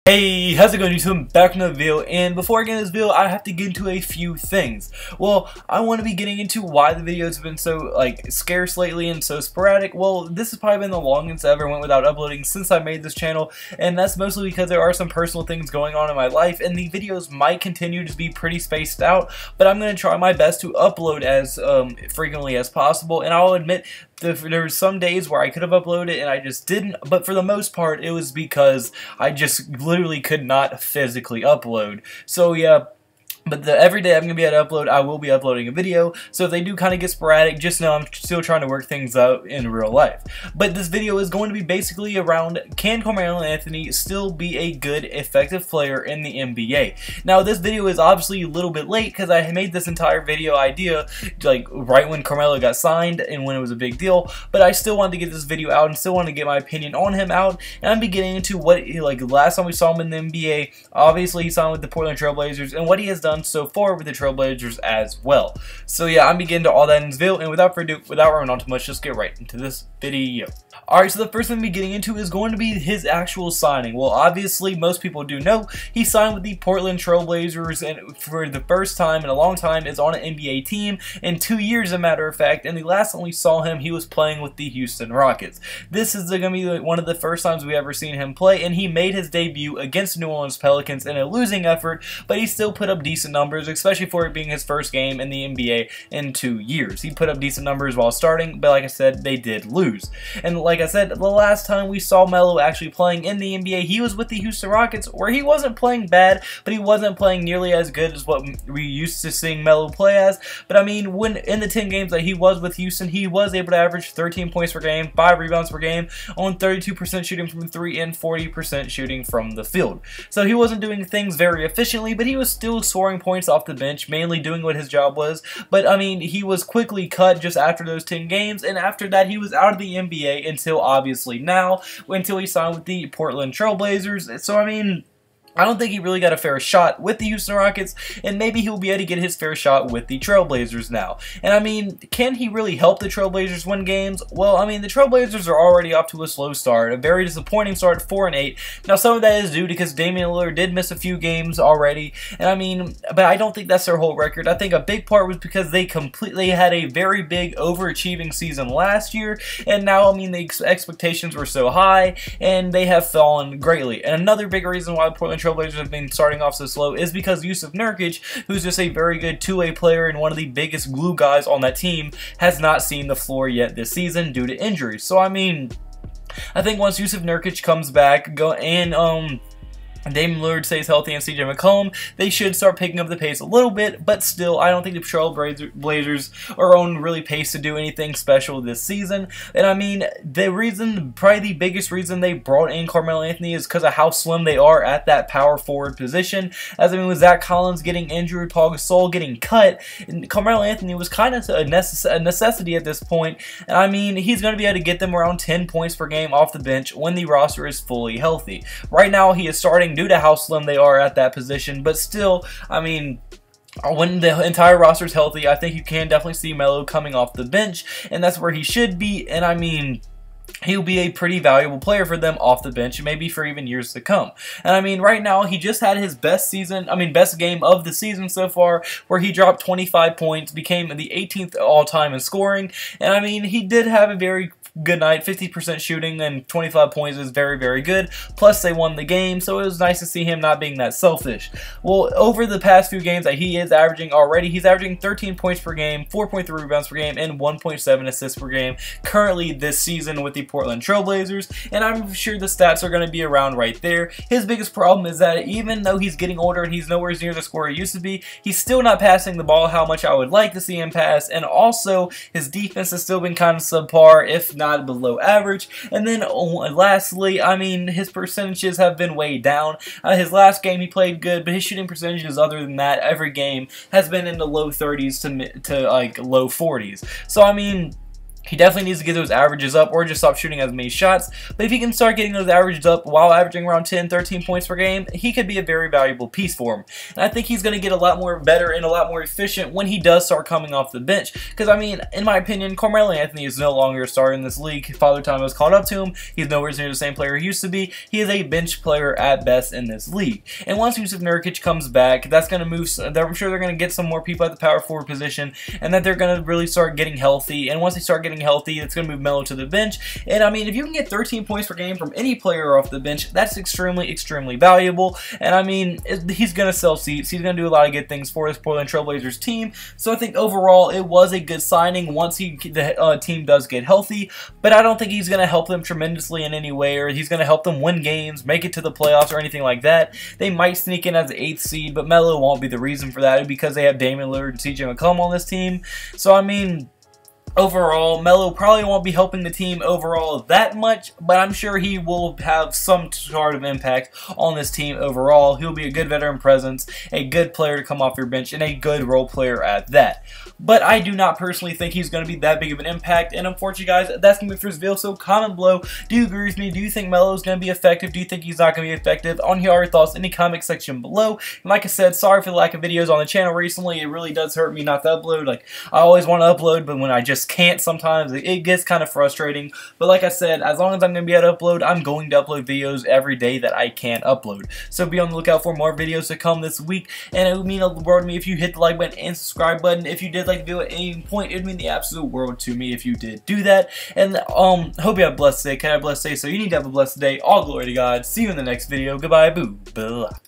Hey, how's it going YouTube? Back in the video, and before I get into this video, I have to get into a few things. Well, I want to be getting into why the videos have been so, scarce lately and so sporadic. Well, this has probably been the longest I ever went without uploading since I made this channel, and that's mostly because there are some personal things going on in my life, and the videos might continue to be pretty spaced out, but I'm going to try my best to upload as frequently as possible, and I'll admit there were some days where I could have uploaded and I just didn't, but for the most part it was because I just literally could not physically upload. So yeah. But every day I'm going to be able to upload, I will be uploading a video, so if they do kind of get sporadic, just know I'm still trying to work things out in real life. But this video is going to be basically around, can Carmelo Anthony still be a good, effective player in the NBA? Now, this video is obviously a little bit late, because I made this entire video idea, right when Carmelo got signed, and when it was a big deal, but I still wanted to get this video out, and still wanted to get my opinion on him out, and I'm beginning into what, last time we saw him in the NBA, obviously he signed with the Portland Trail Blazers, and what he has done so far with the Trailblazers as well. So yeah, I'm beginning to all that in this video, and without running on too much, just get right into this video. Alright, so the first thing we're getting into is going to be his actual signing. Well, obviously, most people do know he signed with the Portland Trail Blazers, and for the first time in a long time is on an NBA team in 2 years, as a matter of fact, and the last time we saw him, he was playing with the Houston Rockets. This is going to be one of the first times we ever seen him play, and he made his debut against New Orleans Pelicans in a losing effort, but he still put up decent numbers, especially for it being his first game in the NBA in 2 years. He put up decent numbers while starting, but like I said, they did lose. And like I said, the last time we saw Melo actually playing in the NBA, he was with the Houston Rockets, where he wasn't playing bad, but he wasn't playing nearly as good as what we used to seeing Melo play as. But I mean, when in the 10 games that he was with Houston, he was able to average 13 points per game, 5 rebounds per game, on 32% shooting from 3 and 40% shooting from the field. So he wasn't doing things very efficiently, but he was still scoring points off the bench, mainly doing what his job was. But I mean, he was quickly cut just after those 10 games, and after that he was out of the NBA until obviously now, until he signed with the Portland Trail Blazers. So I mean, I don't think he really got a fair shot with the Houston Rockets, and maybe he'll be able to get his fair shot with the Trailblazers now. And I mean, can he really help the Trailblazers win games? Well, I mean, the Trailblazers are already off to a slow start, a very disappointing start, 4-8. Now, some of that is due because Damian Lillard did miss a few games already, and I mean, but I don't think that's their whole record. I think a big part was because they completely had a very big overachieving season last year, and now, I mean, the expectations were so high, and they have fallen greatly. And another big reason why Portland Trailblazers have been starting off so slow is because Jusuf Nurkic, who's just a very good two-way player and one of the biggest glue guys on that team, has not seen the floor yet this season due to injuries. So I mean, I think once Jusuf Nurkic comes back, Damian Lillard stays healthy and CJ McCollum, they should start picking up the pace a little bit, but still, I don't think the Trailblazers are on really pace to do anything special this season. And I mean, probably the biggest reason they brought in Carmelo Anthony is because of how slim they are at that power forward position. As I mean, with Zach Collins getting injured, Paul Gasol getting cut, and Carmelo Anthony was kind of a necessity at this point. And I mean, he's going to be able to get them around 10 points per game off the bench when the roster is fully healthy. Right now, he is starting due to how slim they are at that position, but still, I mean, when the entire roster is healthy, I think you can definitely see Melo coming off the bench, and that's where he should be. And I mean, he'll be a pretty valuable player for them off the bench, maybe for even years to come. And I mean, right now, he just had his best game of the season so far, where he dropped 25 points, became the 18th all-time in scoring, and I mean, he did have a very good night. 50% shooting and 25 points is very, very good. Plus, they won the game, so it was nice to see him not being that selfish. Well, over the past few games that he is averaging already, he's averaging 13 points per game, 4.3 rebounds per game, and 1.7 assists per game currently this season with the Portland Trail Blazers, and I'm sure the stats are going to be around right there. His biggest problem is that even though he's getting older and he's nowhere near the scorer he used to be, he's still not passing the ball how much I would like to see him pass, and also his defense has still been kind of subpar, if not below average. And then lastly, I mean, his percentages have been way down. His last game he played good, but his shooting percentages other than that every game has been in the low 30s to low 40s. So I mean, He definitely needs to get those averages up or just stop shooting as many shots. But if he can start getting those averages up while averaging around 10, 13 points per game, he could be a very valuable piece for him. And I think he's going to get a lot more better and a lot more efficient when he does start coming off the bench. Because, I mean, in my opinion, Carmelo Anthony is no longer a starter in this league. Father Time has caught up to him. He's nowhere near the same player he used to be. He is a bench player at best in this league. And once Jusuf Nurkic comes back, that's going to move. I'm sure they're going to get some more people at the power forward position, and that they're going to really start getting healthy. And once they start getting healthy, it's going to move Melo to the bench. And I mean, if you can get 13 points per game from any player off the bench, that's extremely, extremely valuable. And I mean, he's going to sell seats. He's going to do a lot of good things for his Portland Trailblazers team. So I think overall, it was a good signing once the team does get healthy. But I don't think he's going to help them tremendously in any way, or he's going to help them win games, make it to the playoffs, or anything like that. They might sneak in as the 8th seed, but Melo won't be the reason for that because they have Damian Lillard and CJ McCollum on this team. So I mean, overall, Melo probably won't be helping the team overall that much, but I'm sure he will have some sort of impact on this team overall. He'll be a good veteran presence, a good player to come off your bench, and a good role player at that. But I do not personally think he's going to be that big of an impact, and unfortunately, guys, that's going to be for this video, so comment below. Do you agree with me? Do you think Melo is going to be effective? Do you think he's not going to be effective? On here are your thoughts in the comment section below. And like I said, sorry for the lack of videos on the channel recently. It really does hurt me not to upload. Like, I always want to upload, but when I just can't sometimes, it gets kind of frustrating. But like I said, as long as I'm going to be able to upload, I'm going to upload videos every day that I can upload. So be on the lookout for more videos to come this week, and it would mean the world to me if you hit the like button and subscribe button. If you did like the video at any point, it would mean the absolute world to me if you did do that. And hope you have a blessed day. Can I have a blessed day? So you need to have a blessed day. All glory to God. See you in the next video. Goodbye. Boo. Blah.